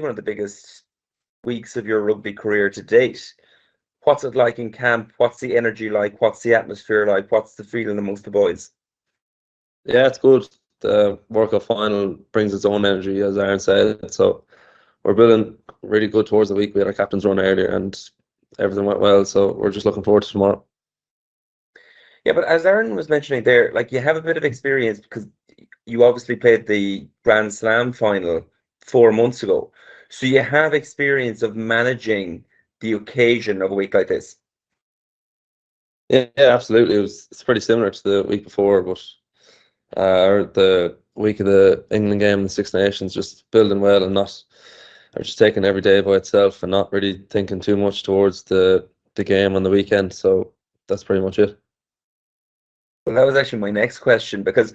one of the biggest weeks of your rugby career to date. What's it like in camp? What's the energy like? What's the atmosphere like? What's the feeling amongst the boys? Yeah, it's good. The World Cup final brings its own energy, as Aaron said. So we're building really good towards the week. We had our captain's run earlier and everything went well. So we're just looking forward to tomorrow. Yeah, but as Aaron was mentioning there, like you have a bit of experience because you obviously played the Grand Slam final 4 months ago. So you have experience of managing the occasion of a week like this. Yeah, absolutely. It's pretty similar to the week before, but or the week of the England game in the Six Nations, just building well and not or just taking every day by itself and not really thinking too much towards the game on the weekend. So that's pretty much it. Well, that was actually my next question because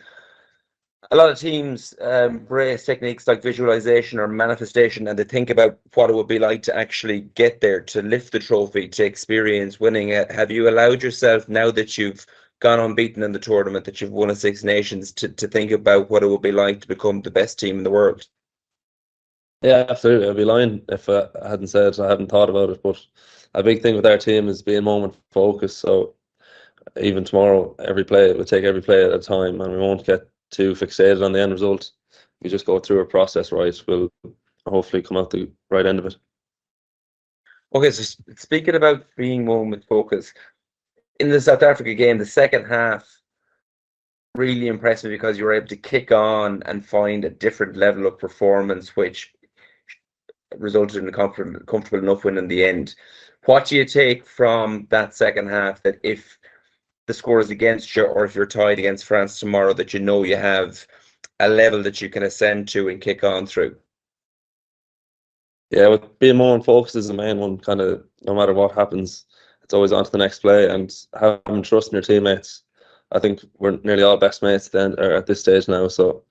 a lot of teams embrace techniques like visualization or manifestation, and they think about what it would be like to actually get there, to lift the trophy, to experience winning it. Have you allowed yourself, now that you've gone unbeaten in the tournament, that you've won a Six Nations, to think about what it would be like to become the best team in the world? Yeah, absolutely. I'd be lying if I hadn't said I haven't thought about it. But a big thing with our team is being moment focused. So even tomorrow, we'll take every play at a time, and we won't get too fixated on the end result. We just go through a process right. We'll hopefully come out the right end of it. Okay, so speaking about being moment focused, in the South Africa game, the second half really impressed me because you were able to kick on and find a different level of performance, which resulted in a comfortable enough win in the end. What do you take from that second half, that if the score is against you or if you're tied against France tomorrow, that you know you have a level that you can ascend to and kick on through? Yeah, with being more focused is the main one. Kind of no matter what happens, it's always on to the next play and having trust in your teammates. I think we're nearly all best mates then or at this stage now. So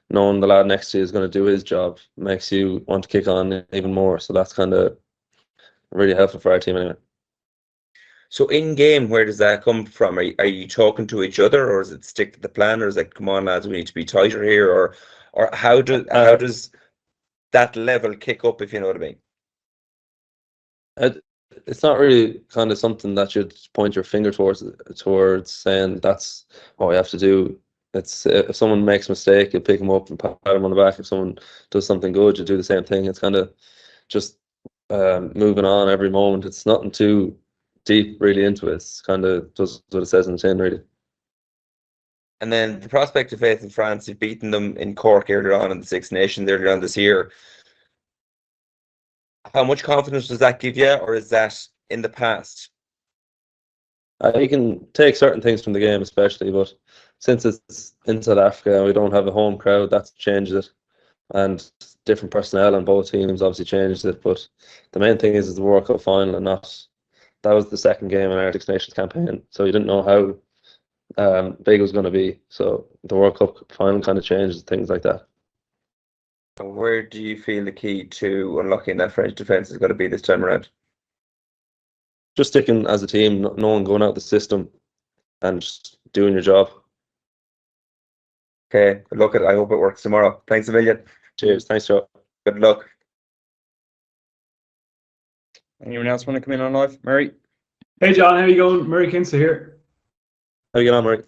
knowing the lad next to you is going to do his job makes you want to kick on even more. So that's kind of really helpful for our team anyway. So in game, where does that come from? Are you talking to each other, or is it stick to the plan, or is it come on lads, we need to be tighter here, or how does that level kick up, if you know what I mean? It, it's not really kind of something that you'd point your finger towards saying that's what we have to do. It's if someone makes a mistake, you pick them up and pat them on the back. If someone does something good, you do the same thing. It's kind of just moving on every moment. It's nothing too deep really into it. It's kind of does what it says in the tin, really. And then the prospect of facing France, you've beaten them in Cork earlier on in the Six Nations earlier on this year. How much confidence does that give you, or is that in the past? You can take certain things from the game, especially, but since it's in South Africa and we don't have a home crowd, that changes it. And different personnel on both teams obviously changes it. But the main thing is the World Cup final, and not that was the second game in our Six Nations campaign, so you didn't know how big it was going to be. So the World Cup final kind of changes things like that. And where do you feel the key to unlocking that French defence is going to be this time around? Just sticking as a team, no one going out the system, and just doing your job. Okay, good luck. I hope it works tomorrow. Thanks a million. Cheers. Thanks, Joe. Good luck. Anyone else want to come in on live? Murray? Hey John, how you going? Murray Kinsa here. How you getting on, Murray?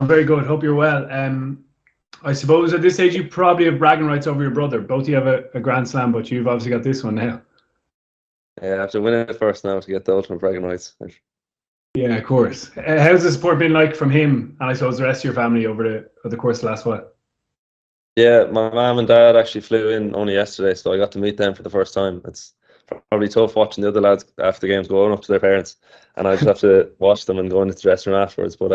I'm very good. Hope you're well. I suppose at this stage you probably have bragging rights over your brother. Both of you have a Grand Slam, but you've obviously got this one now. Yeah, I have to win it first now to get the ultimate bragging rights. Yeah, of course. How's the support been like from him and I suppose the rest of your family over the course of the last while? Yeah, my mum and dad actually flew in only yesterday, so I got to meet them for the first time. It's probably tough watching the other lads after the games going up to their parents, and I just have to watch them and go into the dressing room afterwards. But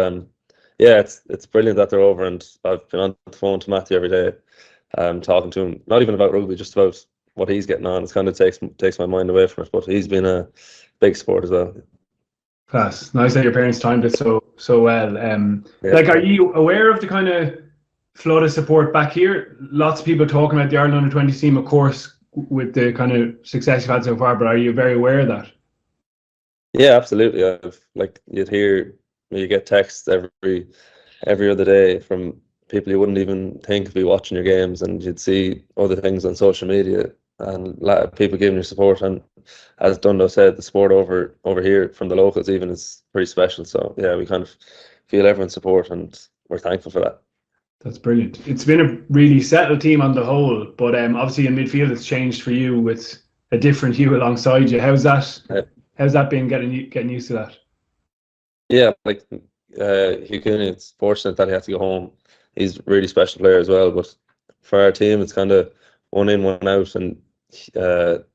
yeah, it's brilliant that they're over, and I've been on the phone to Matthew every day, talking to him, not even about rugby, just about what he's getting on. It kind of takes my mind away from it, but he's been a big sport as well. Class. Nice that your parents timed it so well. Yeah. Like, are you aware of the kind of flood of support back here? Lots of people talking about the Ireland under-20 team, of course, with the kind of success you've had so far, but are you very aware of that? Yeah, absolutely. You get texts every other day from people you wouldn't even think would be watching your games, and you'd see other things on social media, and people giving you support. And as Dundo said, the support over here from the locals even is pretty special. So yeah, we kind of feel everyone's support, and we're thankful for that. That's brilliant. It's been a really settled team on the whole, but obviously in midfield it's changed for you with a different Hugh alongside you. How's that been getting used to that? Yeah, like Hugh Cooney, it's fortunate that he had to go home. He's a really special player as well. But for our team, it's kind of one in, one out, and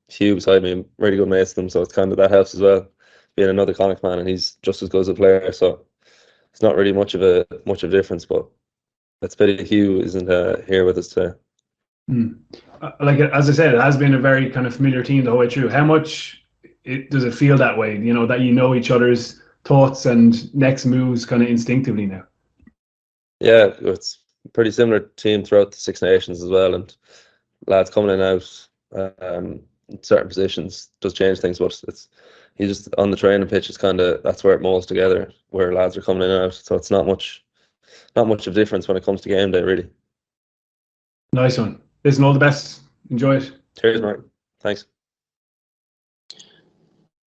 Hugh beside me, I'm really good mates with him, so it's kind of that helps as well. Being another Connacht man, and he's just as good as a player, so it's not really much of a difference. But it's pity Hugh isn't here with us today. Like as I said, it has been a very kind of familiar team the whole way through. How much does it feel that way? You know, that you know each other's thoughts and next moves kind of instinctively now. Yeah, it's a pretty similar team throughout the Six Nations as well, and lads coming in and out in certain positions does change things, but you just on the training pitch is kind of that's where it molds together, where lads are coming in and out. So it's not much of a difference when it comes to game day, really. Nice one. Listen, all the best. Enjoy it. Cheers, Mark. Thanks.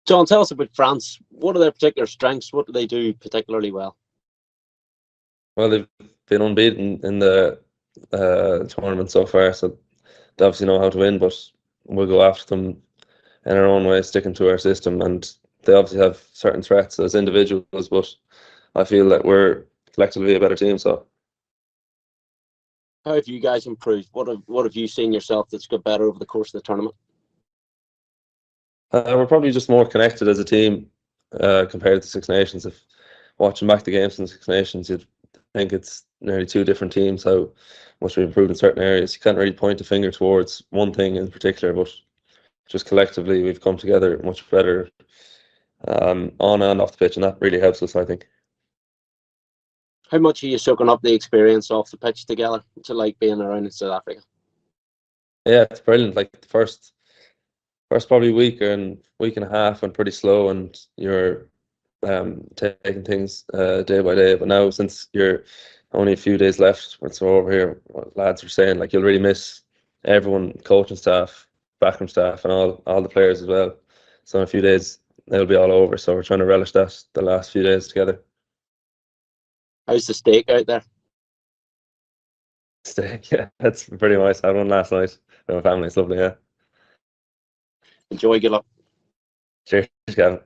John, tell us about France. What are their particular strengths? What do they do particularly well? Well, they've been unbeaten in the tournament so far, so they obviously know how to win, but we'll go after them in our own way, sticking to our system. And they obviously have certain threats as individuals, but I feel that we're collectively a better team. So, how have you guys improved? What have you seen yourself that's got better over the course of the tournament? we're probably just more connected as a team compared to Six Nations. If watching back the games in the Six Nations, you'd think it's nearly two different teams, how much we've improved in certain areas. You can't really point a finger towards one thing in particular, but just collectively we've come together much better on and off the pitch, and that really helps us, I think. How much are you soaking up the experience off the pitch together to like being around in South Africa? Yeah, it's brilliant. Like the first probably week and a half went pretty slow, and you're taking things day by day. But now, since you're only a few days left, once we're over here, what lads are saying, like, you'll really miss everyone, coaching staff, backroom staff, and all the players as well. So in a few days it'll be all over. So we're trying to relish that the last few days together. How's the steak out there? Steak, yeah, that's pretty nice. I had one last night with my family. It's lovely, yeah. Enjoy, good luck. Cheers, Gavin.